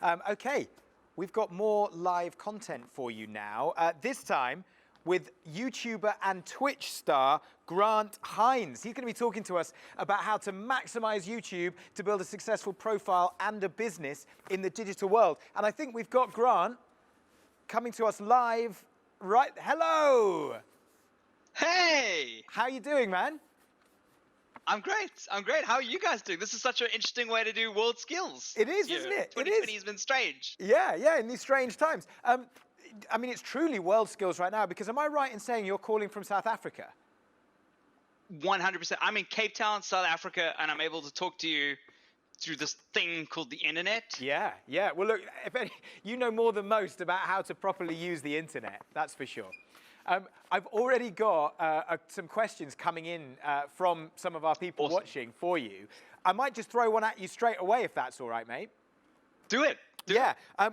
Okay, we've got more live content for you now. This time with YouTuber and Twitch star Grant Hinds. He's going to be talking to us about how to maximize YouTube to build a successful profile and a business in the digital world. And I think we've got Grant coming to us live right. Hello. Hey. How you doing, man? I'm great. I'm great. How are you guys doing? This is such an interesting way to do world skills. It is, isn't it? 2020 has been strange. Yeah, in these strange times. I mean, it's truly world skills right now, because am I right in saying you're calling from South Africa? 100%. I'm in Cape Town, South Africa, and I'm able to talk to you through this thing called the internet. Yeah. Well, look, you know more than most about how to properly use the internet, that's for sure. I've already got some questions coming in from some of our people watching for you. I might just throw one at you straight away, if that's all right, mate. Do it.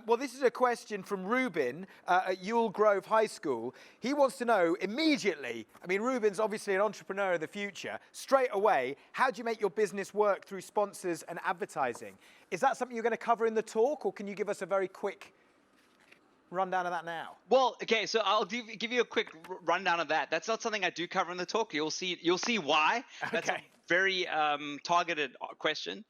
Well, this is a question from Ruben at Ewell Grove High School. He wants to know immediately, I mean, Ruben's obviously an entrepreneur of the future, straight away, how do you make your business work through sponsors and advertising? Is that something you're going to cover in the talk, or can you give us a very quick rundown of that now? Well, okay, so I'll give you a quick rundown of that. That's not something I do cover in the talk. You'll see why. That's a very targeted question.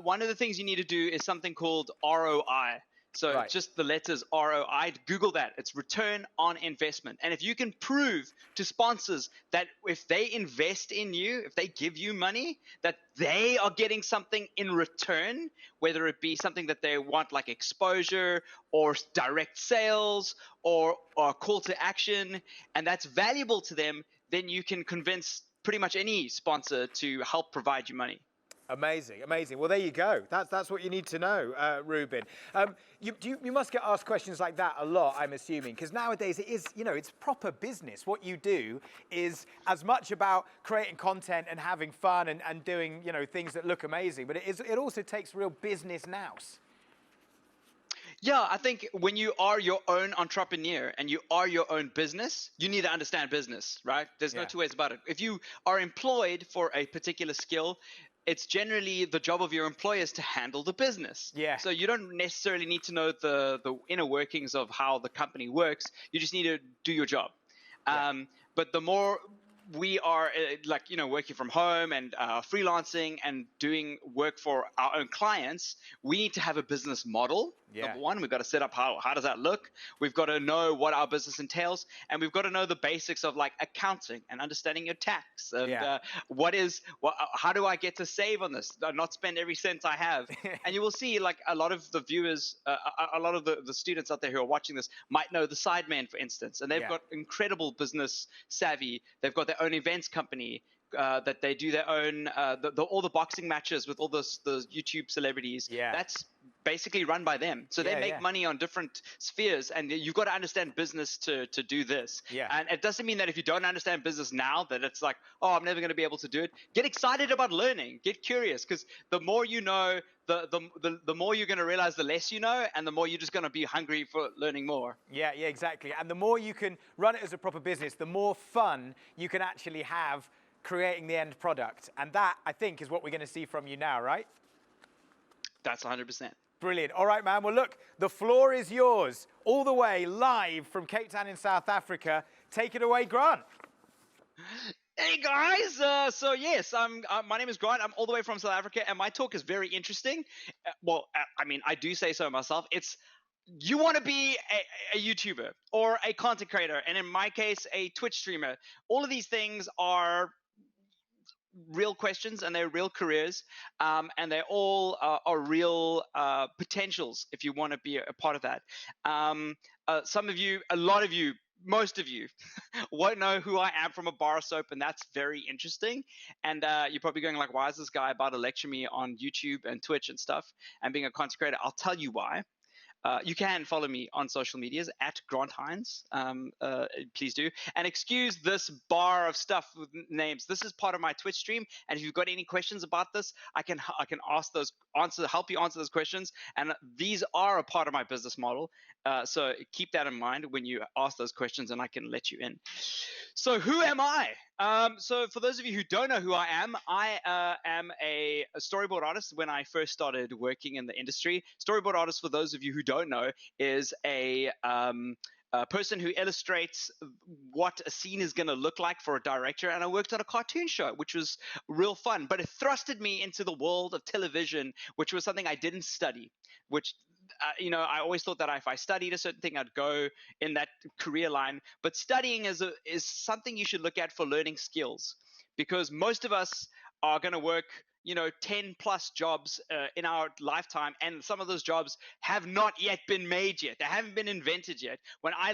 One of the things you need to do is something called ROI. So just the letters ROI, Google that. It's return on investment. And if you can prove to sponsors that if they invest in you, if they give you money, that they are getting something in return, whether it be something that they want like exposure or direct sales or a call to action, and that's valuable to them, then you can convince pretty much any sponsor to help provide you money. Amazing. Well, there you go. That's what you need to know, Ruben. You must get asked questions like that a lot, I'm assuming, because nowadays it is, it's proper business. What you do is as much about creating content and having fun and doing, things that look amazing, but it also takes real business nous. Yeah, I think when you are your own entrepreneur and you are your own business, you need to understand business, right? There's no two ways about it. If you are employed for a particular skill, it's generally the job of your employers to handle the business. Yeah. So you don't necessarily need to know the inner workings of how the company works. You just need to do your job. But the more we are working from home and freelancing and doing work for our own clients, we need to have a business model. Number one, we've got to set up how does that look? We've got to know what our business entails, and we've got to know the basics of like accounting and understanding your tax and how do I get to save on this, not spend every cent I have. And you will see like a lot of the viewers, a lot of the students out there who are watching this might know the Sidemen, for instance, and they've got incredible business savvy. They've got their own events company. That they do their own all the boxing matches with all the YouTube celebrities. That's basically run by them. So they make money on different spheres, and you've got to understand business to do this. And it doesn't mean that if you don't understand business now that it's like, oh, I'm never going to be able to do it. Get excited about learning. Get curious, because the more you know, the more you're going to realize the less you know, and the more you're just going to be hungry for learning more. Yeah, exactly. And the more you can run it as a proper business, the more fun you can actually have creating the end product. And that, I think, is what we're going to see from you now, right? That's 100%. Brilliant. All right, man. Well, look, the floor is yours. All the way live from Cape Town in South Africa. Take it away, Grant. Hey, guys. So, yes, my name is Grant. I'm all the way from South Africa, and my talk is very interesting. I do say so myself. You want to be a YouTuber or a content creator, and in my case, a Twitch streamer. All of these things are real questions, and they're real careers, and they all are real potentials if you want to be a part of that. Some of you, a lot of you, most of you won't know who I am from a bar of soap, and that's very interesting. And you're probably going like, why is this guy about to lecture me on YouTube and Twitch and stuff and being a content creator? I'll tell you why. you can follow me on social medias at Grant Hinds. Please do. And excuse this bar of stuff with names. This is part of my Twitch stream. And if you've got any questions about this, I can help you answer those questions. And these are a part of my business model. So keep that in mind when you ask those questions, and I can let you in. So who am I? So for those of you who don't know who I am a storyboard artist. When I first started working in the industry, storyboard artist, for those of you who don't know, is a person who illustrates what a scene is going to look like for a director. And I worked on a cartoon show, which was real fun, but it thrusted me into the world of television, which was something I didn't study, which I always thought that if I studied a certain thing, I'd go in that career line. But studying is something you should look at for learning skills, because most of us are going to work 10 plus jobs in our lifetime, and some of those jobs have not yet been made yet. They haven't been invented yet. When I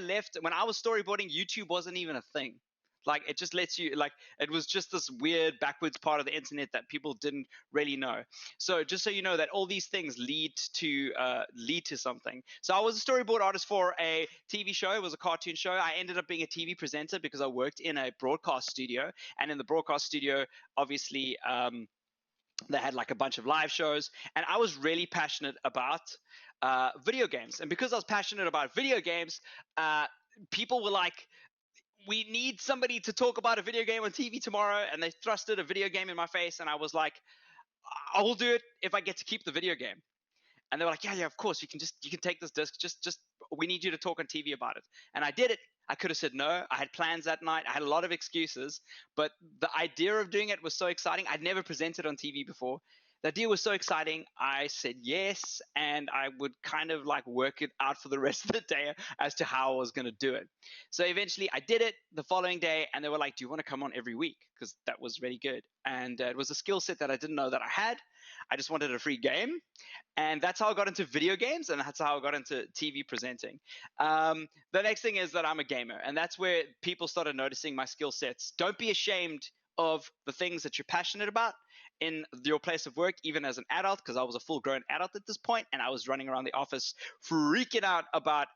was storyboarding, YouTube wasn't even a thing. Like, it just lets you, like, it was just this weird backwards part of the internet that people didn't really know. So just so you know that all these things lead to something. So I was a storyboard artist for a TV show. It was a cartoon show. I ended up being a TV presenter because I worked in a broadcast studio, and in the broadcast studio, obviously, they had like a bunch of live shows, and I was really passionate about video games. And because I was passionate about video games, people were like, we need somebody to talk about a video game on TV tomorrow, and they thrusted a video game in my face, and I was like, I will do it if I get to keep the video game. And they were like, yeah, of course, you can take this disc, just we need you to talk on TV about it. And I did it. I could have said no. I had plans that night. I had a lot of excuses, but the idea of doing it was so exciting. I'd never presented on TV before. The idea was so exciting. I said yes, and I would kind of like work it out for the rest of the day as to how I was going to do it. So eventually I did it the following day, and they were like, do you want to come on every week? Because that was really good. And it was a skill set that I didn't know that I had. I just wanted a free game. And that's how I got into video games, and that's how I got into TV presenting. The next thing is that I'm a gamer, and that's where people started noticing my skill sets. Don't be ashamed of the things that you're passionate about in your place of work, even as an adult, because I was a full-grown adult at this point, and I was running around the office freaking out about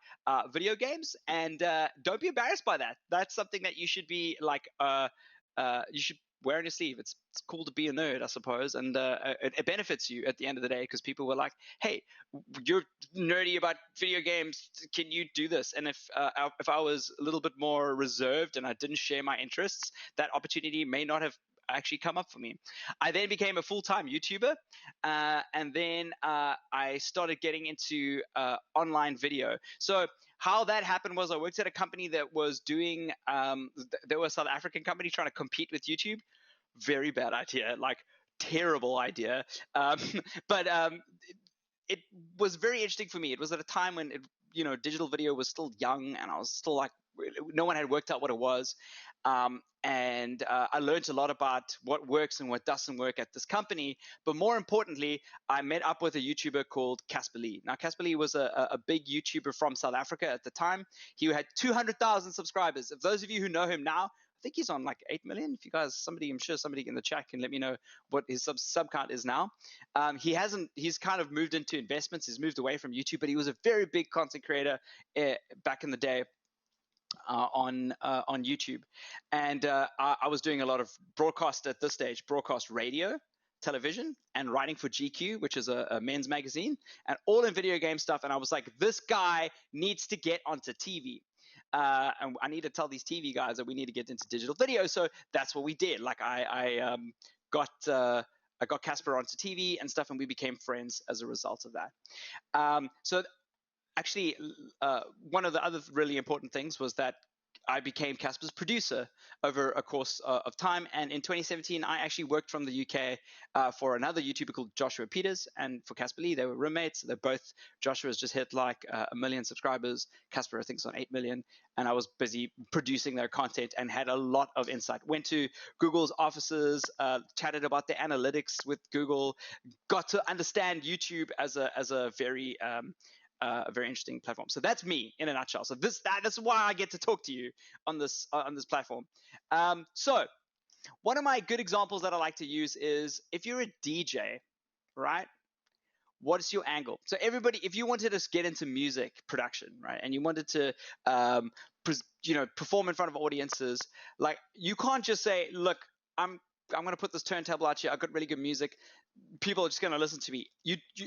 video games. And don't be embarrassed by that. That's something that you should be like, you should wear on your sleeve. It's cool to be a nerd, I suppose, and it benefits you at the end of the day, because people were like, hey, you're nerdy about video games, can you do this? And if I was a little bit more reserved and I didn't share my interests, that opportunity may not have actually come up for me. I then became a full-time YouTuber, and then I started getting into online video. So how that happened was I worked at a company that was doing they were a South African company trying to compete with YouTube. Very bad idea, like terrible idea. But it was very interesting for me. It was at a time when digital video was still young, and I was still like, no one had worked out what it was. And I learned a lot about what works and what doesn't work at this company. But more importantly, I met up with a YouTuber called Caspar Lee. Now, Caspar Lee was a big YouTuber from South Africa at the time. He had 200,000 subscribers. If those of you who know him now, I think he's on like 8 million. If you guys, I'm sure somebody in the chat can let me know what his sub count is now. He's kind of moved into investments. He's moved away from YouTube, but he was a very big content creator back in the day. On YouTube, and I was doing a lot of broadcast at this stage, broadcast radio, television, and writing for GQ, which is a men's magazine, and all in video game stuff. And I was like, this guy needs to get onto TV. And I need to tell these TV guys that we need to get into digital video. So that's what we did. Like I got Casper onto TV and stuff, and we became friends as a result of that. So actually, one of the other really important things was that I became Casper's producer over a course of time. And in 2017, I actually worked from the UK for another YouTuber called Joshua Peters. And for Caspar Lee, they were roommates. They're both, Joshua's just hit like 1 million subscribers. Casper, I think, is on 8 million. And I was busy producing their content and had a lot of insight. Went to Google's offices, chatted about the analytics with Google, got to understand YouTube as a very interesting platform. So that's me in a nutshell. So that's why I get to talk to you on this platform. So one of my good examples that I like to use is if you're a DJ, right? What's your angle? So everybody, if you wanted to get into music production, right, and you wanted to, perform in front of audiences, like you can't just say, look, I'm going to put this turntable out here. I've got really good music. People are just going to listen to me.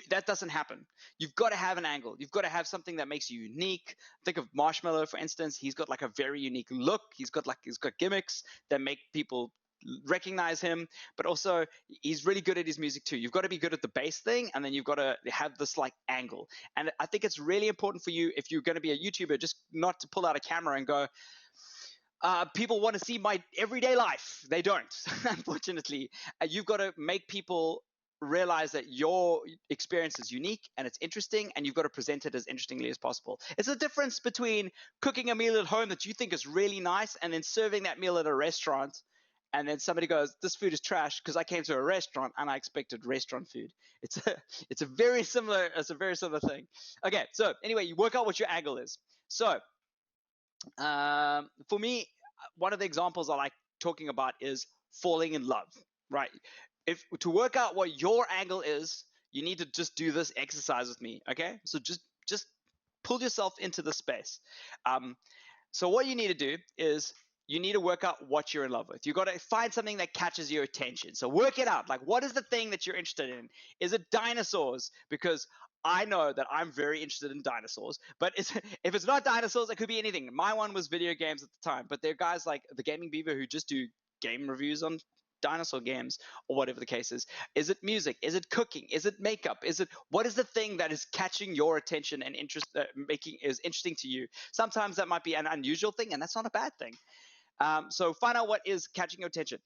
That doesn't happen. You've got to have an angle. You've got to have something that makes you unique. Think of Marshmello, for instance. He's got like a very unique look. He's got gimmicks that make people recognize him, but also he's really good at his music too. You've got to be good at the bass thing, and then you've got to have this like angle. And I think it's really important for you, if you're going to be a YouTuber, just not to pull out a camera and go, people want to see my everyday life. They don't, unfortunately. You've got to make people realize that your experience is unique and it's interesting, and you've got to present it as interestingly as possible. It's the difference between cooking a meal at home that you think is really nice and then serving that meal at a restaurant, and then somebody goes, this food is trash because I came to a restaurant and I expected restaurant food. It's a very similar thing. Okay, so anyway, you work out what your angle is. So for me, one of the examples I like talking about is falling in love, right? If to work out what your angle is, you need to just do this exercise with me, okay? So just pull yourself into the space. So what you need to do is you need to work out what you're in love with. You've got to find something that catches your attention. So work it out. Like, what is the thing that you're interested in? Is it dinosaurs? Because I know that I'm very interested in dinosaurs, but if it's not dinosaurs, it could be anything. My one was video games at the time, but there are guys like the Gaming Beaver who just do game reviews on dinosaur games or whatever the case is. Is it music? Is it cooking? Is it makeup? What is the thing that is catching your attention and is interesting to you? Sometimes that might be an unusual thing, and that's not a bad thing. So find out what is catching your attention.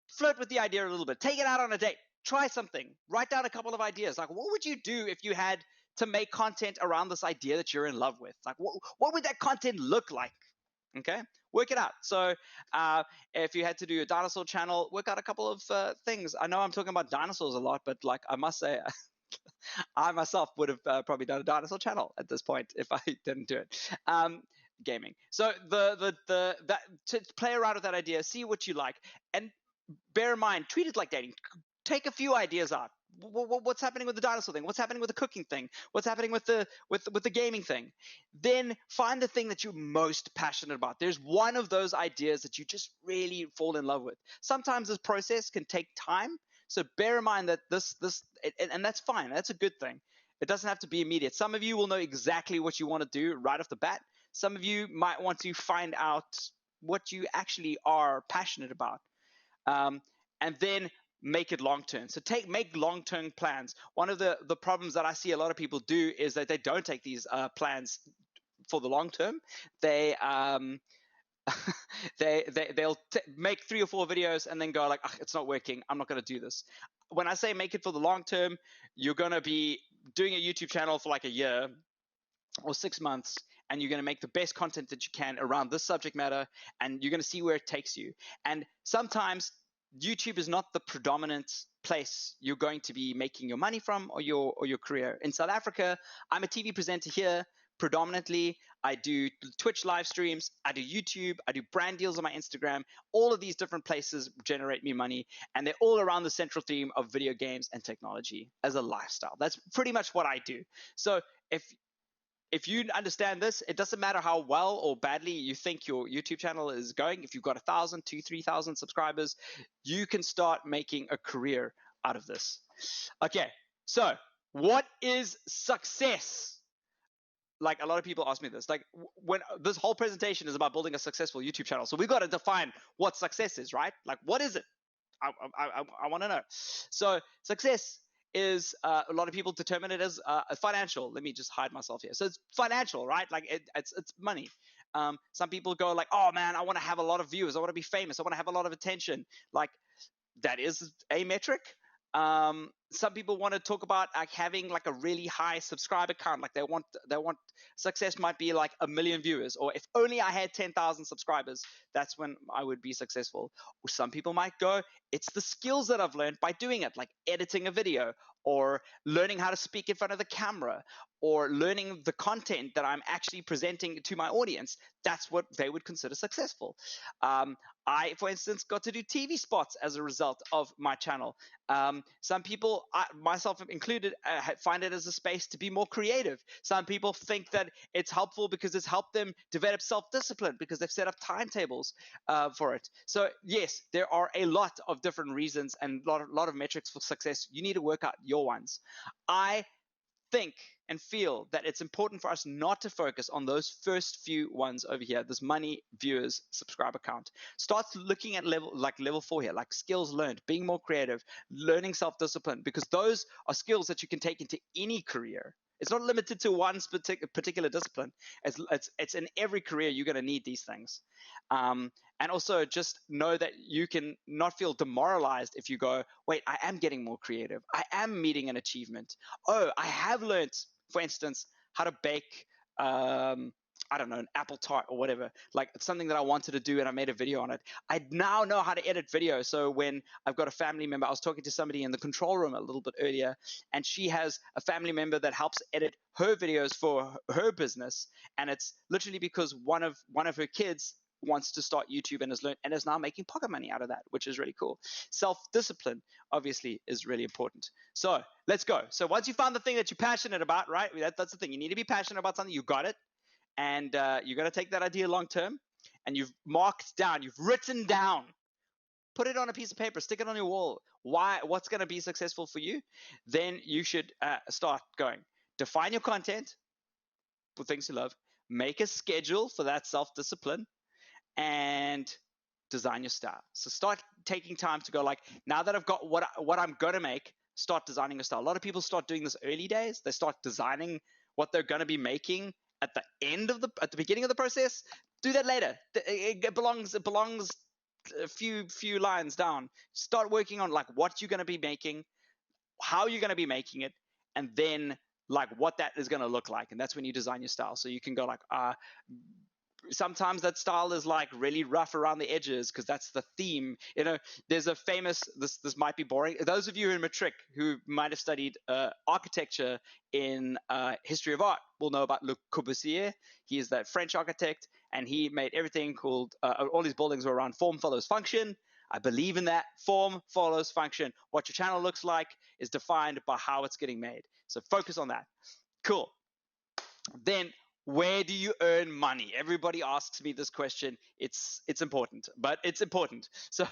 Flirt with the idea a little bit. Take it out on a date. Try something. Write down a couple of ideas. Like, what would you do if you had to make content around this idea that you're in love with? Like, what would that content look like? Okay, work it out. So if you had to do a dinosaur channel, work out a couple of things. I know I'm talking about dinosaurs a lot, but like I must say, I myself would have probably done a dinosaur channel at this point if I didn't do it. Gaming. So to play around with that idea, see what you like, and bear in mind, treat it like dating. Take a few ideas out. What's happening with the dinosaur thing? What's happening with the cooking thing? What's happening with the gaming thing? Then find the thing that you're most passionate about. There's one of those ideas that you just really fall in love with. Sometimes this process can take time, so bear in mind that and that's fine. That's a good thing. It doesn't have to be immediate. Some of you will know exactly what you want to do right off the bat. Some of you might want to find out what you actually are passionate about, and then make it long term. So make long term plans. One of the problems that I see a lot of people do is that they don't take these plans for the long term. They'll make 3 or 4 videos and then go like, it's not working. I'm not going to do this. When I say make it for the long term, you're going to be doing a YouTube channel for like a year or 6 months, and you're going to make the best content that you can around this subject matter, and you're going to see where it takes you. And sometimes YouTube is not the predominant place you're going to be making your money from or your career. In South Africa, I'm a TV presenter here predominantly. I do Twitch live streams, I do YouTube, I do brand deals on my Instagram. All of these different places generate me money, and they're all around the central theme of video games and technology as a lifestyle. That's pretty much what I do. So if you understand this, it doesn't matter how well or badly you think your YouTube channel is going. If you've got 1,000, 2,000, 3,000 subscribers, you can start making a career out of this. Okay, so what is success? Like, a lot of people ask me this. Like, when this whole presentation is about building a successful YouTube channel, so we've got to define what success is, right? Like, what is it? I want to know. So success is a lot of people determine it as financial. Let me just hide myself here. So it's financial, right? Like it's money. Some people go like, oh man, I want to have a lot of viewers. I want to be famous. I want to have a lot of attention. Like, that is a metric. Some people want to talk about like having like a really high subscriber count. Like they want success might be like 1 million viewers, or if only I had 10,000 subscribers, that's when I would be successful. Or some people might go, it's the skills that I've learned by doing it, like editing a video or learning how to speak in front of the camera, or learning the content that I'm actually presenting to my audience. That's what they would consider successful. I, for instance, got to do TV spots as a result of my channel. Some people, myself included, find it as a space to be more creative. Some people think that it's helpful because it's helped them develop self-discipline because they've set up timetables for it. So yes, there are a lot of different reasons and a lot of metrics for success. You need to work out your ones. I think and feel that it's important for us not to focus on those first few ones over here, this money, viewers, subscriber count. Start looking at level 4 here, like skills learned, being more creative, learning self-discipline, because those are skills that you can take into any career. It's not limited to one particular discipline. It's in every career you're going to need these things. And also just know that you can not feel demoralized if you go, wait, I am getting more creative. I am meeting an achievement. Oh, I have learned, for instance, how to bake, I don't know, an apple tart or whatever. Like it's something that I wanted to do and I made a video on it. I now know how to edit video. So when I've got a family member, I was talking to somebody in the control room a little bit earlier, and she has a family member that helps edit her videos for her business. And it's literally because one of her kids wants to start YouTube and is now making pocket money out of that, which is really cool. Self-discipline, obviously, is really important. So let's go. So once you found the thing that you're passionate about, right? That's the thing. You need to be passionate about something. You got it. And you're going to take that idea long term. And you've marked down, you've written down, put it on a piece of paper, stick it on your wall. What's going to be successful for you? Then you should start going. Define your content for things you love. Make a schedule for that self-discipline. And design your style. So start taking time to go like, now that I've got what I'm going to make, start designing a style. A lot of people start doing this early days. They start designing what they're going to be making at the beginning of the process. Do that later. It belongs a few lines down. Start working on like what you're going to be making, how you're going to be making it, and then like what that is going to look like. And that's when you design your style. So you can go like, sometimes that style is like really rough around the edges because that's the theme. You know, there's a famous, this might be boring. Those of you in matric who might have studied architecture in history of art will know about Le Corbusier. He is that French architect, and he made everything called, all these buildings were around form follows function. I believe in that. Form follows function. What your channel looks like is defined by how it's getting made. So focus on that. Cool. Then where do you earn money? Everybody asks me this question. It's important, but it's important. So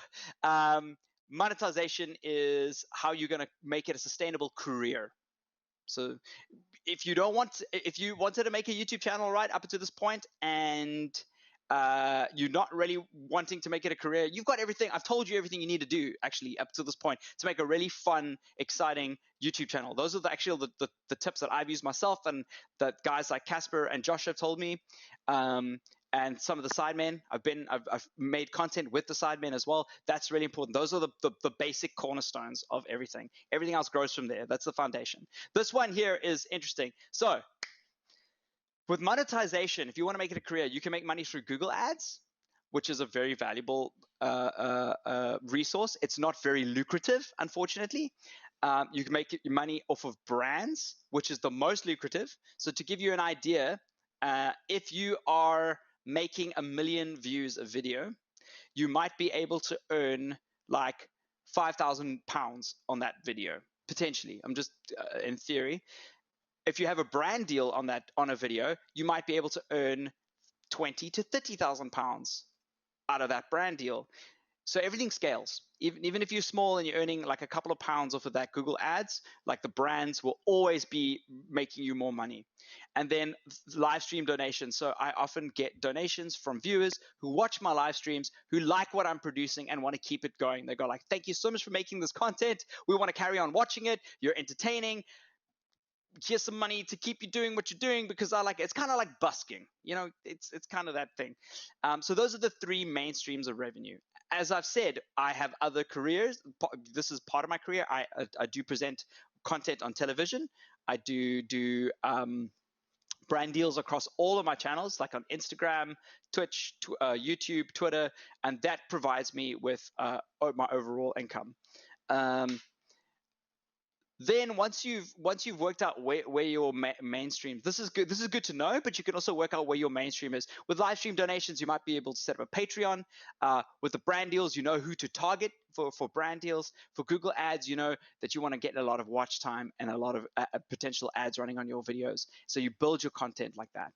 monetization is how you're going to make it a sustainable career. So if you wanted to make a YouTube channel right up to this point and you're not really wanting to make it a career, you've got everything. I've told you everything you need to do actually up to this point to make a really fun, exciting YouTube channel. Those are the tips that I've used myself and that guys like Casper and Josh have told me. And some of the sidemen, I've made content with the sidemen as well. That's really important. Those are the basic cornerstones of everything. Everything else grows from there. That's the foundation. This one here is interesting. So with monetization, if you want to make it a career, you can make money through Google Ads, which is a very valuable resource. It's not very lucrative, unfortunately. You can make money off of brands, which is the most lucrative. So to give you an idea, if you are making 1 million views a video, you might be able to earn like £5,000 on that video, potentially. I'm just in theory. If you have a brand deal on a video, you might be able to earn £20,000 to £30,000 out of that brand deal. So everything scales. Even if you're small and you're earning like a couple of pounds off of that Google Ads, like the brands will always be making you more money. And then live stream donations. So I often get donations from viewers who watch my live streams, who like what I'm producing and want to keep it going. They go like, thank you so much for making this content. We want to carry on watching it. You're entertaining. Here's some money to keep you doing what you're doing, because I like it. It's kind of like busking, you know, it's kind of that thing. So those are the 3 main streams of revenue. As I've said, I have other careers. This is part of my career. I do present content on television. I do brand deals across all of my channels, like on Instagram, Twitch, YouTube, Twitter, and that provides me with my overall income. Then once you've worked out where your mainstream, this is good to know, but you can also work out where your mainstream is. With live stream donations, you might be able to set up a Patreon. With the brand deals, you know who to target for brand deals. For Google ads, you know that you want to get a lot of watch time and a lot of potential ads running on your videos. So you build your content like that.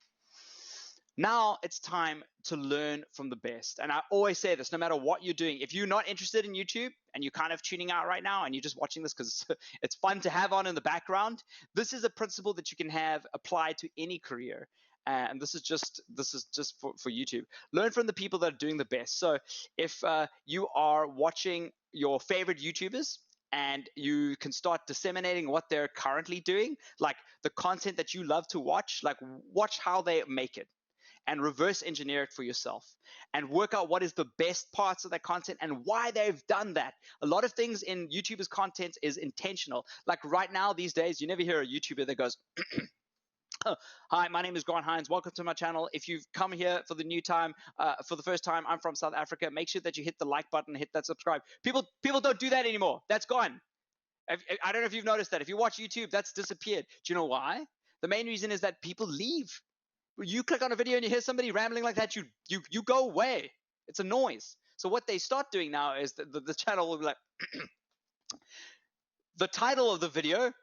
Now it's time to learn from the best. And I always say this, no matter what you're doing, if you're not interested in YouTube and you're kind of tuning out right now and you're just watching this because it's fun to have on in the background, this is a principle that you can have applied to any career. And this is just for YouTube. Learn from the people that are doing the best. So if you are watching your favorite YouTubers, and you can start disseminating what they're currently doing, like the content that you love to watch, like watch how they make it and reverse engineer it for yourself and work out what is the best parts of that content and why they've done that. A lot of things in YouTubers' content is intentional. Like right now, these days, you never hear a YouTuber that goes, hi, my name is Grant Hinds. Welcome to my channel. If you've come here for the first time, I'm from South Africa. Make sure that you hit the like button, hit that subscribe. People don't do that anymore. That's gone. I don't know if you've noticed that. If you watch YouTube, that's disappeared. Do you know why? The main reason is that people leave. You click on a video and you hear somebody rambling like that, you go away. It's a noise. So what they start doing now is the channel will be like, the title of the video,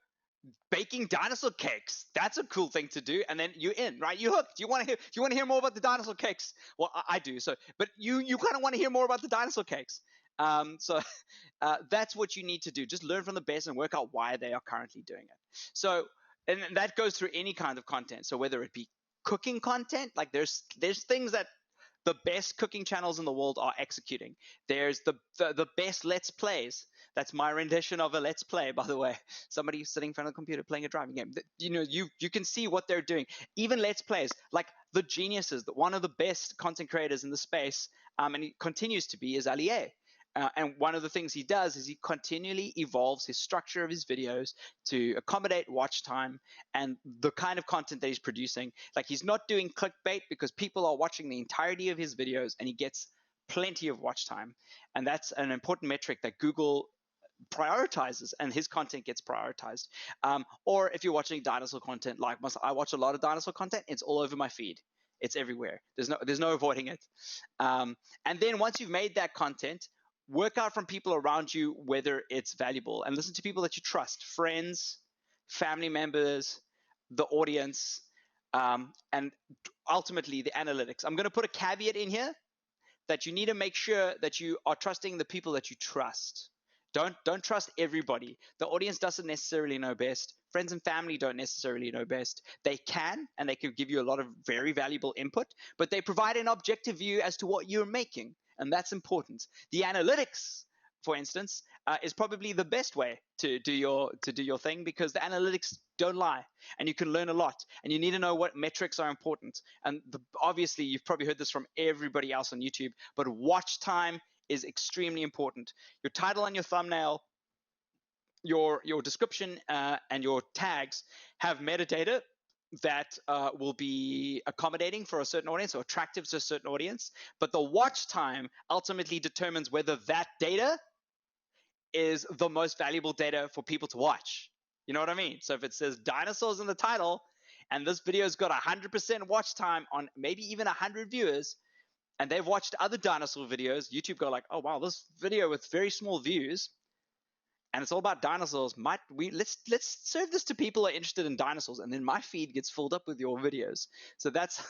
baking dinosaur cakes. That's a cool thing to do. And then you're in, right? You're hooked. You want to hear more about the dinosaur cakes? Well, I do. So, but you kind of want to hear more about the dinosaur cakes. That's what you need to do. Just learn from the best and work out why they are currently doing it. So, and that goes through any kind of content. So whether it be cooking content, like there's things that the best cooking channels in the world are executing. There's the best let's plays. That's my rendition of a let's play, by the way. Somebody sitting in front of the computer playing a driving game. You know, you can see what they're doing. Even let's plays, like the geniuses, one of the best content creators in the space, and he continues to be, is Ali. And one of the things he does is he continually evolves his structure of his videos to accommodate watch time and the kind of content that he's producing. Like he's not doing clickbait because people are watching the entirety of his videos and he gets plenty of watch time. And that's an important metric that Google prioritizes, and his content gets prioritized. Or if you're watching dinosaur content, like I watch a lot of dinosaur content, it's all over my feed. It's everywhere. There's no avoiding it. And then once you've made that content, work out from people around you whether it's valuable and listen to people that you trust, friends, family members, the audience, and ultimately the analytics. I'm going to put a caveat in here that you need to make sure that you are trusting the people that you trust. Don't trust everybody. The audience doesn't necessarily know best. Friends and family don't necessarily know best. They can, and they can give you a lot of very valuable input, but they provide an objective view as to what you're making, and that's important. The analytics, for instance, is probably the best way to do your thing, because the analytics don't lie, and you can learn a lot, and you need to know what metrics are important. And obviously, you've probably heard this from everybody else on YouTube, but watch time is extremely important. Your title and your thumbnail, your description, and your tags have metadata that will be accommodating for a certain audience or attractive to a certain audience. But the watch time ultimately determines whether that data is the most valuable data for people to watch. You know what I mean? So if it says dinosaurs in the title and this video's got 100% watch time on maybe even 100 viewers, and they've watched other dinosaur videos, YouTube go like, oh wow, this video with very small views and it's all about dinosaurs, let's serve this to people who are interested in dinosaurs, and then my feed gets filled up with your videos. So that's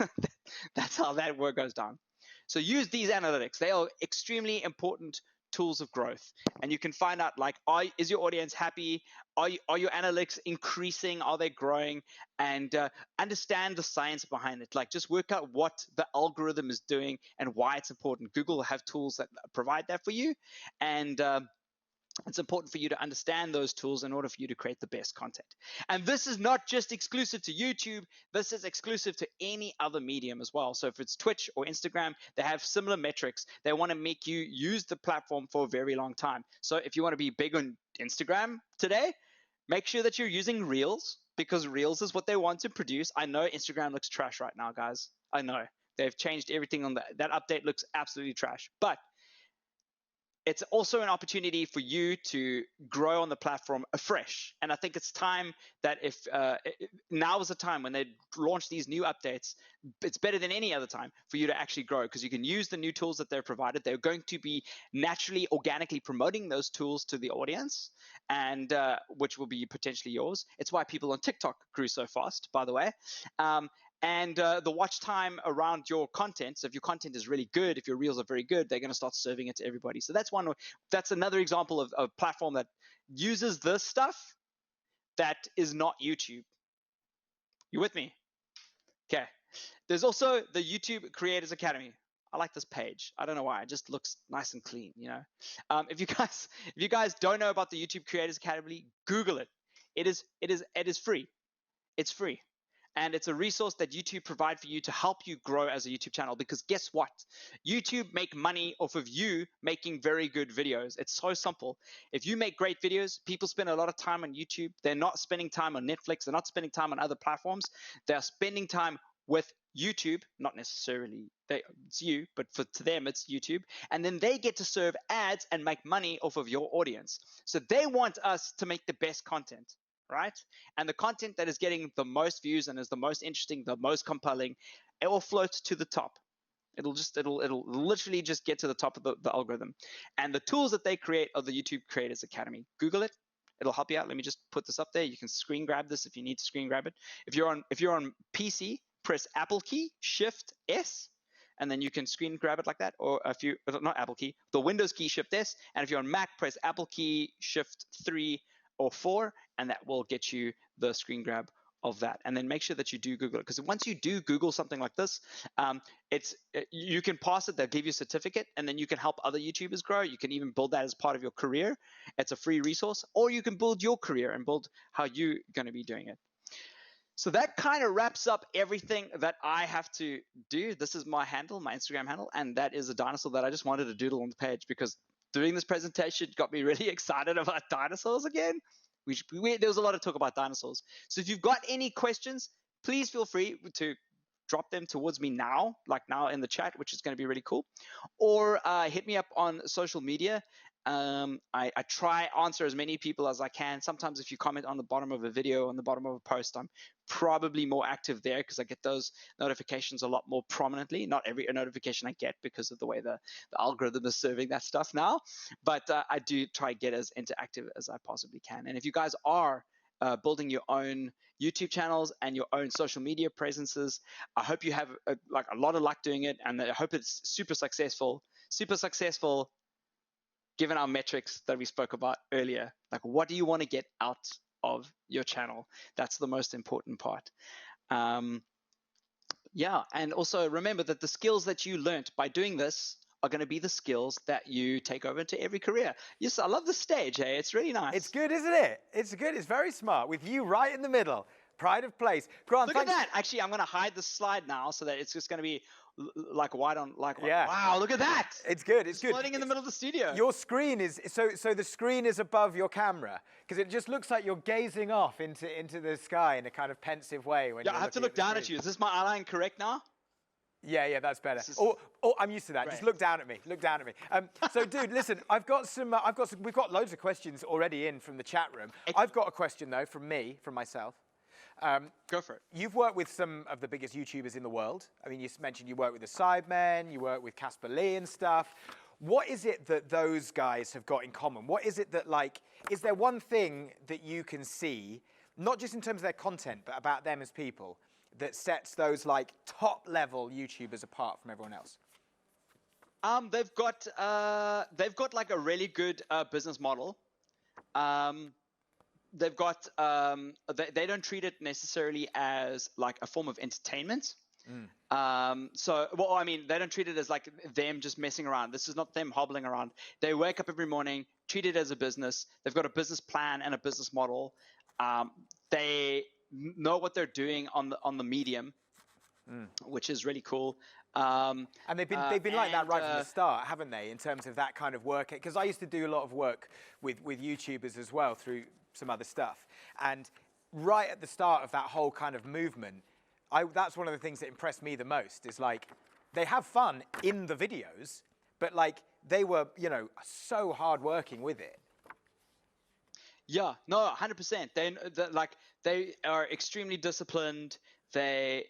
that's how that work goes down. So use these analytics. They are extremely important tools of growth, and you can find out, like, is your audience happy? Are your analytics increasing? Are they growing? And understand the science behind it. Like, just work out what the algorithm is doing and why it's important. Google will have tools that provide that for you, and it's important for you to understand those tools in order for you to create the best content. And this is not just exclusive to YouTube. This is exclusive to any other medium as well. So if it's Twitch or Instagram, they have similar metrics. They want to make you use the platform for a very long time. So if you want to be big on Instagram today, make sure that you're using Reels, because Reels is what they want to produce. I know Instagram looks trash right now, guys. I know. They've changed everything on that. That update looks absolutely trash. But it's also an opportunity for you to grow on the platform afresh. And I think it's time that now is the time when they launch these new updates, it's better than any other time for you to actually grow, because you can use the new tools that they're provided. They're going to be naturally, organically promoting those tools to the audience, and which will be potentially yours. It's why people on TikTok grew so fast, by the way. And the watch time around your content. So if your content is really good, if your reels are very good, they're going to start serving it to everybody. So that's another example of a platform that uses this stuff that is not YouTube. You with me? Okay. There's also the YouTube Creators Academy. I like this page. I don't know why. It just looks nice and clean, you know. If you guys don't know about the YouTube Creators Academy, Google it. It is free. It's free. And it's a resource that YouTube provide for you to help you grow as a YouTube channel, because guess what? YouTube make money off of you making very good videos. It's so simple. If you make great videos, people spend a lot of time on YouTube. They're not spending time on Netflix. They're not spending time on other platforms. They're spending time with YouTube, not necessarily it's you, but to them it's YouTube. And then they get to serve ads and make money off of your audience. So they want us to make the best content. Right? And the content that is getting the most views and is the most interesting, the most compelling, it will float to the top. It'll literally just get to the top of the algorithm. And the tools that they create are the YouTube Creators Academy. Google it. It'll help you out. Let me just put this up there. You can screen grab this if you need to screen grab it. If you're on PC, press Apple key, Shift S, and then you can screen grab it like that. Or if you not Apple key, the Windows key, Shift S. And if you're on Mac, press Apple key, Shift 3 or 4, and that will get you the screen grab of that. And then make sure that you do Google it, because once you do Google something like this, you can pass it. They'll give you a certificate, and then you can help other YouTubers grow. You can even build that as part of your career. It's a free resource. Or you can build your career and build how you're going to be doing it. So that kind of wraps up everything that I have to do. This is my handle, my Instagram handle, and that is a dinosaur that I just wanted to doodle on the page, because doing this presentation got me really excited about dinosaurs again. There was a lot of talk about dinosaurs. So if you've got any questions, please feel free to drop them towards me now, like now in the chat, which is going to be really cool. Or hit me up on social media. I try answer as many people as I can. Sometimes if you comment on the bottom of a video, on the bottom of a post, I'm probably more active there, because I get those notifications a lot more prominently. Not every notification I get, because of the way the algorithm is serving that stuff now. But I do try to get as interactive as I possibly can. And if you guys are building your own YouTube channels and your own social media presences, I hope you have a lot of luck doing it, and I hope it's super successful. Given our metrics that we spoke about earlier. Like, what do you want to get out of your channel? That's the most important part. Yeah, and also remember that the skills that you learned by doing this are going to be the skills that you take over into every career. Yes, I love the stage, hey? It's really nice. It's good, isn't it? It's good. It's very smart. With you right in the middle. Pride of place. Grant, look at that. Actually, I'm going to hide the slide now so that it's just going to be like white on yeah. Wow, look at that. It's good. It's good. Floating in the middle of the studio. Your screen is so the screen is above your camera, because it just looks like you're gazing off into the sky in a kind of pensive way. When I have to look down at you. Is this my eyeline correct now? Yeah, that's better. Oh, I'm used to that. Right. Just look down at me. Look down at me. So, dude, listen. We've got loads of questions already in from the chat room. I've got a question though from myself. Go for it. You've worked with some of the biggest YouTubers in the world. I mean, you mentioned you work with the Sidemen, you work with Caspar Lee and stuff. What is it that those guys have got in common? What is it that, is there one thing that you can see, not just in terms of their content, but about them as people, that sets those, top-level YouTubers apart from everyone else? They've got a really good business model. They've got they don't treat it necessarily as like a form of entertainment. They don't treat it as like them just messing around. This is not them hobbling around. They wake up every morning, treat it as a business. They've got a business plan and a business model. They know what they're doing on the medium, which is really cool. And they've been like that right from the start, haven't they? In terms of that kind of work, because I used to do a lot of work with YouTubers as well through some other stuff, and right at the start of that whole kind of movement, that's one of the things that impressed me the most. Is they have fun in the videos, but they were, you know, so hardworking with it. Yeah, no, 100%. They are extremely disciplined. Yeah,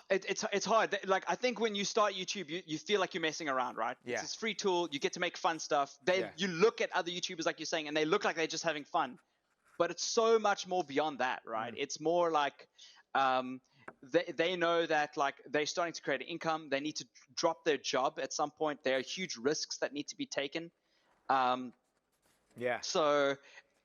it's hard. Like, I think when you start YouTube, you feel like you're messing around, right? Yeah. It's this free tool. You get to make fun stuff. Yeah. You look at other YouTubers, like you're saying, and they look like they're just having fun, but it's so much more beyond that, right? It's more like, they know that, like, they're starting to create an income. They need to drop their job at some point. There are huge risks that need to be taken. Yeah. So,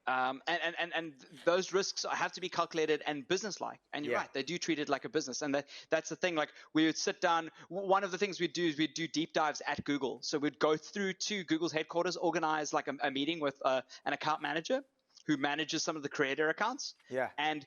and those risks have to be calculated and business-like. And you're right, they do treat it like a business. And that's the thing. Like, we would sit down. One of the things we'd do is we'd do deep dives at Google. So we'd go through to Google's headquarters, organize like a meeting with an account manager who manages some of the creator accounts. Yeah. And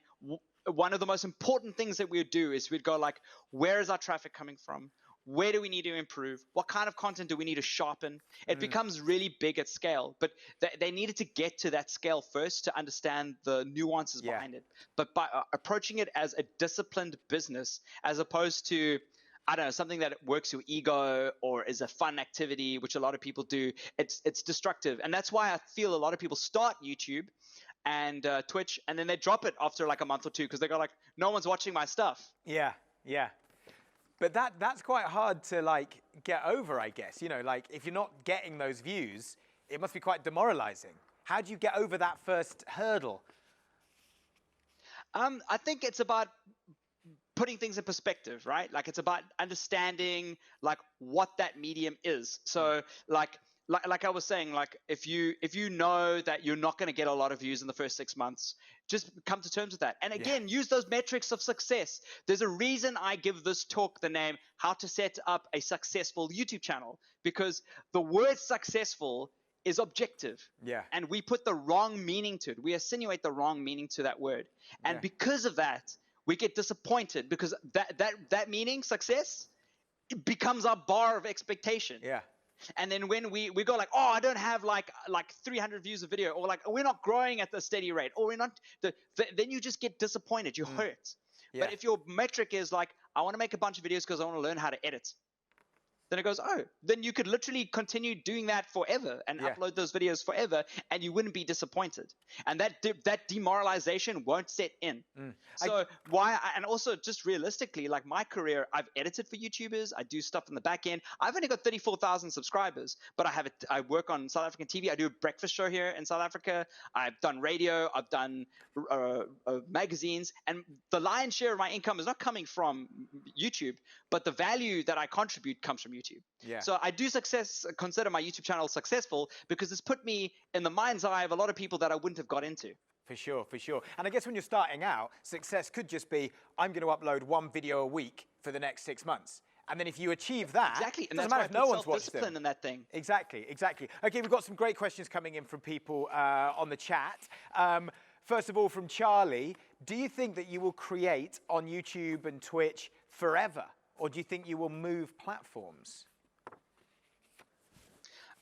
one of the most important things that we would do is we'd go like, where is our traffic coming from? Where do we need to improve? What kind of content do we need to sharpen? It becomes really big at scale, but they needed to get to that scale first to understand the nuances behind it. But by approaching it as a disciplined business, as opposed to, I don't know, something that works your ego or is a fun activity, which a lot of people do, it's destructive. And that's why I feel a lot of people start YouTube and Twitch, and then they drop it after like a month or two because they go like, no one's watching my stuff. Yeah, yeah. But that's quite hard to like get over, I guess. You know, like if you're not getting those views, it must be quite demoralizing. How do you get over that first hurdle? I think it's about putting things in perspective, right? Like, it's about understanding like what that medium is. So like I was saying, like if you know that you're not going to get a lot of views in the first 6 months, just come to terms with that. And again, use those metrics of success. There's a reason I give this talk the name "How to Set Up a Successful YouTube Channel," because the word successful is objective. Yeah. And we put the wrong meaning to it. We insinuate the wrong meaning to that word. And because of that, we get disappointed because that meaning, success, it becomes our bar of expectation. Yeah. And then when we go like, oh, I don't have like 300 views a video, or like we're not growing at the steady rate, or we're not, then you just get disappointed. You hurt. Yeah. But if your metric is like, I want to make a bunch of videos because I want to learn how to edit, then it goes, oh, then you could literally continue doing that forever and upload those videos forever, and you wouldn't be disappointed. And that demoralization won't set in. So and also just realistically, like my career, I've edited for YouTubers. I do stuff in the back end. I've only got 34,000 subscribers, but I work on South African TV. I do a breakfast show here in South Africa. I've done radio. I've done magazines. And the lion's share of my income is not coming from YouTube, but the value that I contribute comes from YouTube. Yeah. So I do consider my YouTube channel successful because it's put me in the mind's eye of a lot of people that I wouldn't have got into. For sure, for sure. And I guess when you're starting out, success could just be, I'm going to upload one video a week for the next 6 months. And then if you achieve that, exactly, and doesn't that's matter why if no one's watched them. in that thing. Exactly, exactly. Okay, we've got some great questions coming in from people on the chat. First of all, from Charlie, do you think that you will create on YouTube and Twitch forever? Or do you think you will move platforms?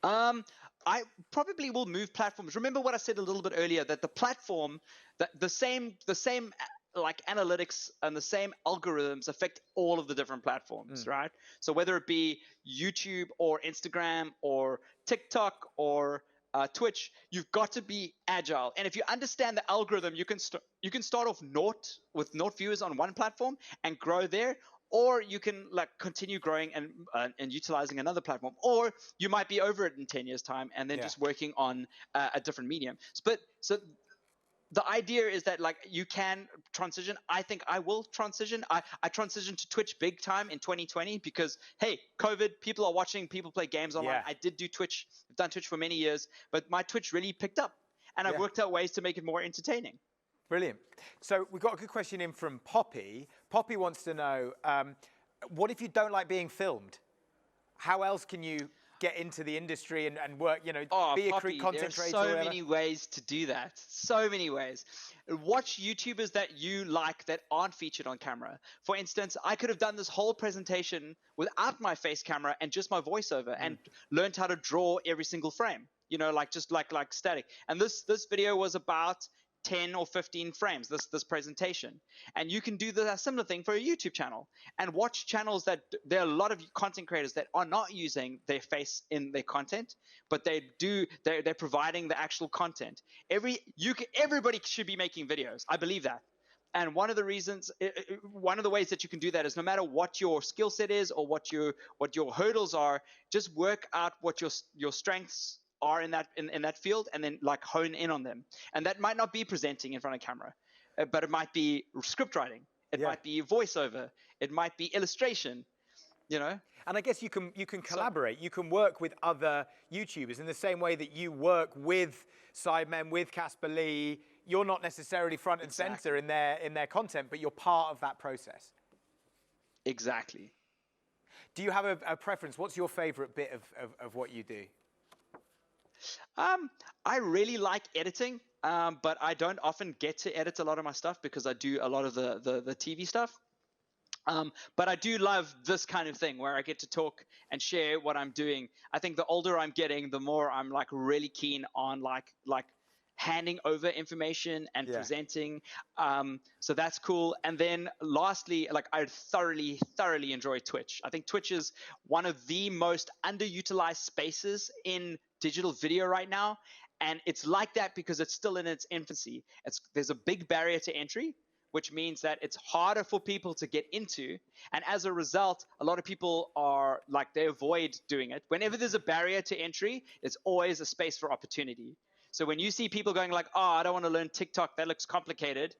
I probably will move platforms. Remember what I said a little bit earlier, that the platform, that the same like analytics and the same algorithms affect all of the different platforms, right? So whether it be YouTube or Instagram or TikTok or Twitch, you've got to be agile. And if you understand the algorithm, you can start off with naught viewers on one platform and grow there. Or you can like continue growing and utilizing another platform, or you might be over it in 10 years' time and then just working on a different medium. So the idea is that like you can transition. I think I will transition. I transitioned to Twitch big time in 2020 because hey, COVID, people are watching people play games online. Yeah. I did do Twitch. I've done Twitch for many years, but my Twitch really picked up, and I've worked out ways to make it more entertaining. Brilliant. So we've got a good question in from Poppy. Poppy wants to know, what if you don't like being filmed? How else can you get into the industry and work, you know, be Poppy, a content creator? There are so many ways to do that. So many ways. Watch YouTubers that you like that aren't featured on camera. For instance, I could have done this whole presentation without my face camera and just my voiceover and learned how to draw every single frame, you know, like just like static. And this video was about 10 or 15 frames, this presentation. And you can do a similar thing for a YouTube channel and watch channels that there are a lot of content creators that are not using their face in their content, but they're providing the actual content. Everybody should be making videos. I believe that. And one of the ways that you can do that is no matter what your skill set is or what your hurdles are, just work out what your strengths are in that field, and then like hone in on them. And that might not be presenting in front of camera, but it might be script writing, it might be voiceover, it might be illustration, And I guess you can collaborate. You can work with other YouTubers in the same way that you work with Sidemen, with Caspar Lee. You're not necessarily front and center in their content, but you're part of that process. Exactly. Do you have a preference? What's your favorite bit of what you do? I really like editing, but I don't often get to edit a lot of my stuff because I do a lot of the TV stuff. But I do love this kind of thing where I get to talk and share what I'm doing. I think the older I'm getting, the more I'm like really keen on like handing over information and presenting. So that's cool. And then lastly, like I thoroughly enjoy Twitch. I think Twitch is one of the most underutilized spaces in digital video right now. And it's like that because it's still in its infancy. There's a big barrier to entry, which means that it's harder for people to get into. And as a result, a lot of people they avoid doing it. Whenever there's a barrier to entry, there's always a space for opportunity. So when you see people going like, oh, I don't want to learn TikTok, that looks complicated,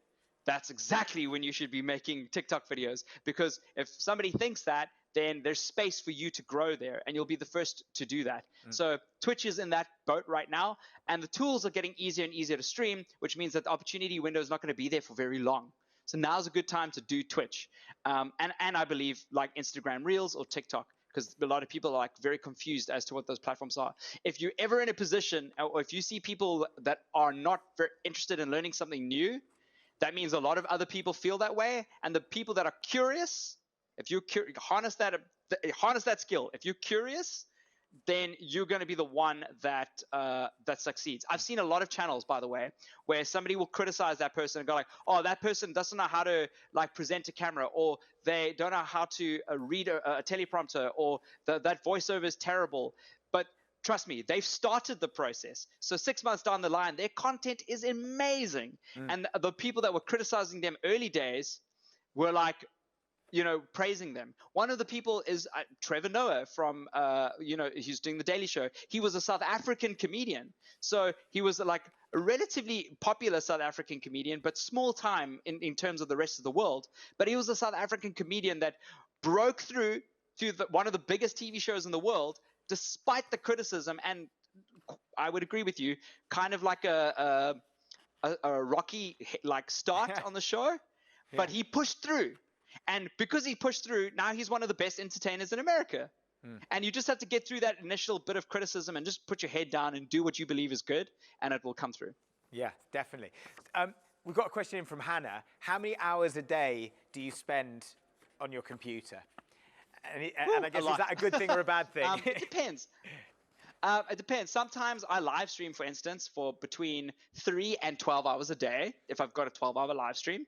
that's exactly when you should be making TikTok videos. Because if somebody thinks that, then there's space for you to grow there, and you'll be the first to do that. So Twitch is in that boat right now, and the tools are getting easier and easier to stream, which means that the opportunity window is not going to be there for very long. So now's a good time to do Twitch. And I believe like Instagram Reels or TikTok, because a lot of people are like very confused as to what those platforms are. If you're ever in a position, or if you see people that are not very interested in learning something new, that means a lot of other people feel that way. And the people that are curious, if you harness that skill, if you're curious, then you're going to be the one that succeeds. I've seen a lot of channels, by the way, where somebody will criticize that person and go like, oh, that person doesn't know how to like present a camera, or they don't know how to read a teleprompter, or that voiceover is terrible. But trust me, they've started the process. So 6 months down the line, their content is amazing. And the people that were criticizing them early days were like, praising them. One of the people is Trevor Noah from, he's doing The Daily Show. He was a South African comedian. So he was like a relatively popular South African comedian, but small time in terms of the rest of the world. But he was a South African comedian that broke through to one of the biggest TV shows in the world, despite the criticism. And I would agree with you, kind of like a rocky like start on the show, but he pushed through. And because he pushed through, now he's one of the best entertainers in America. And you just have to get through that initial bit of criticism and just put your head down and do what you believe is good, and it will come through. Yeah, definitely. We've got a question in from Hannah. How many hours a day do you spend on your computer? And I guess, is that a good thing or a bad thing? It depends. It depends. Sometimes I live stream, for instance, for between 3 and 12 hours a day, if I've got a 12-hour live stream.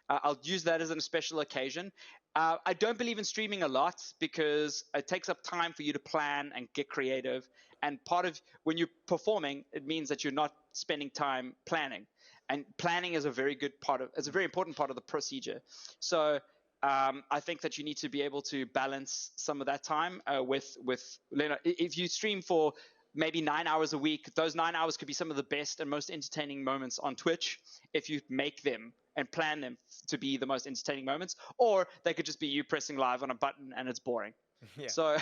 I'll use that as a special occasion. I don't believe in streaming a lot because it takes up time for you to plan and get creative. And part of when you're performing, it means that you're not spending time planning. And planning is a very important part of the procedure. So I think that you need to be able to balance some of that time with if you stream for maybe 9 hours a week, those 9 hours could be some of the best and most entertaining moments on Twitch if you make them and plan them to be the most entertaining moments, or they could just be you pressing live on a button and it's boring. So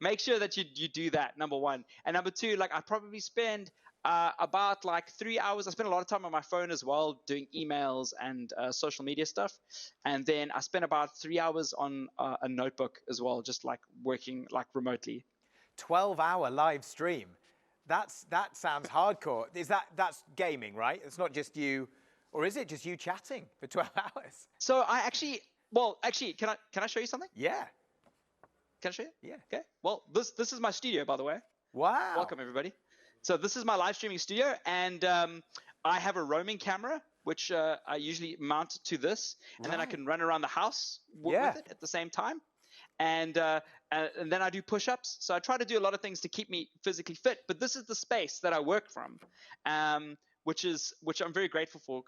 make sure that you do that, number one. And number two, like I probably spend about like 3 hours. I spend a lot of time on my phone as well, doing emails and social media stuff. And then I spend about 3 hours on a notebook as well, just like working like remotely. 12-hour live stream. That sounds hardcore. That's gaming, right? It's not just you, or is it just you chatting for 12 hours? So can I show you something? Yeah. Can I show you? Yeah. Okay. Well, this is my studio, by the way. Wow. Welcome everybody. So this is my live streaming studio, and I have a roaming camera, which I usually mount to this, and then I can run around the house with it at the same time. And then I do push-ups. So I try to do a lot of things to keep me physically fit. But this is the space that I work from, which I'm very grateful for.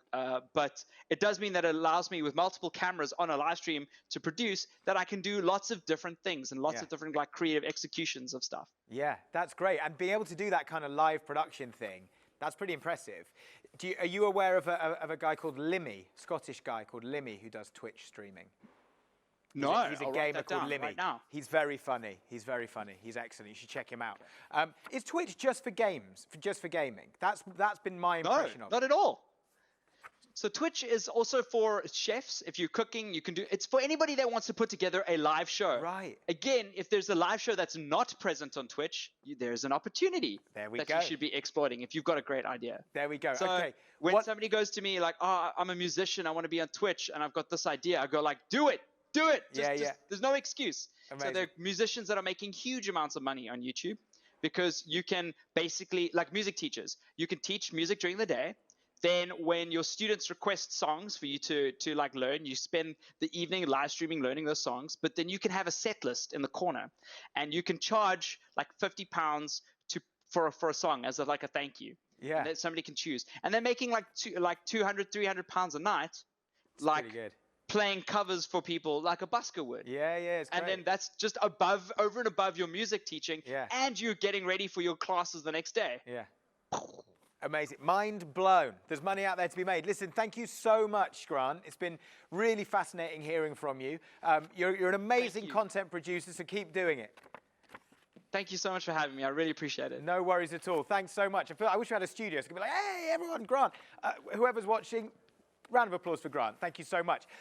But it does mean that it allows me, with multiple cameras on a live stream to produce, that I can do lots of different things and lots of different like creative executions of stuff. Yeah, that's great. And being able to do that kind of live production thing, that's pretty impressive. Are you aware of a guy called Limmy, Scottish guy called Limmy, who does Twitch streaming? No, he's a I'll gamer called Limmy. right now. He's very funny. He's very funny. He's excellent. You should check him out. Is Twitch just for games? Just for gaming? That's been my impression of it. No, not at all. So Twitch is also for chefs. If you're cooking, you can do. It's for anybody that wants to put together a live show. Right. Again, if there's a live show that's not present on Twitch, there's an opportunity that you should be exploiting if you've got a great idea. There we go. So okay. When somebody goes to me like, "Oh, I'm a musician. I want to be on Twitch, and I've got this idea," I go like, "Do it. Do it." There's no excuse. Amazing. So there are musicians that are making huge amounts of money on YouTube because you can basically, like music teachers, you can teach music during the day. Then when your students request songs for you to like learn, you spend the evening live streaming learning those songs. But then you can have a set list in the corner, and you can charge like £50 for a song as like a thank you. Yeah. And that somebody can choose, and they're making like 200, 300 pounds a night, It's like pretty good. playing covers for people like a busker would. Yeah, it's great. And then that's just over and above your music teaching, and you're getting ready for your classes the next day. Yeah. Amazing. Mind blown. There's money out there to be made. Listen, thank you so much, Grant. It's been really fascinating hearing from you. You're an amazing content producer, so keep doing it. Thank you so much for having me. I really appreciate it. No worries at all. Thanks so much. I wish we had a studio so I could be like, hey, everyone, Grant. Whoever's watching, round of applause for Grant. Thank you so much.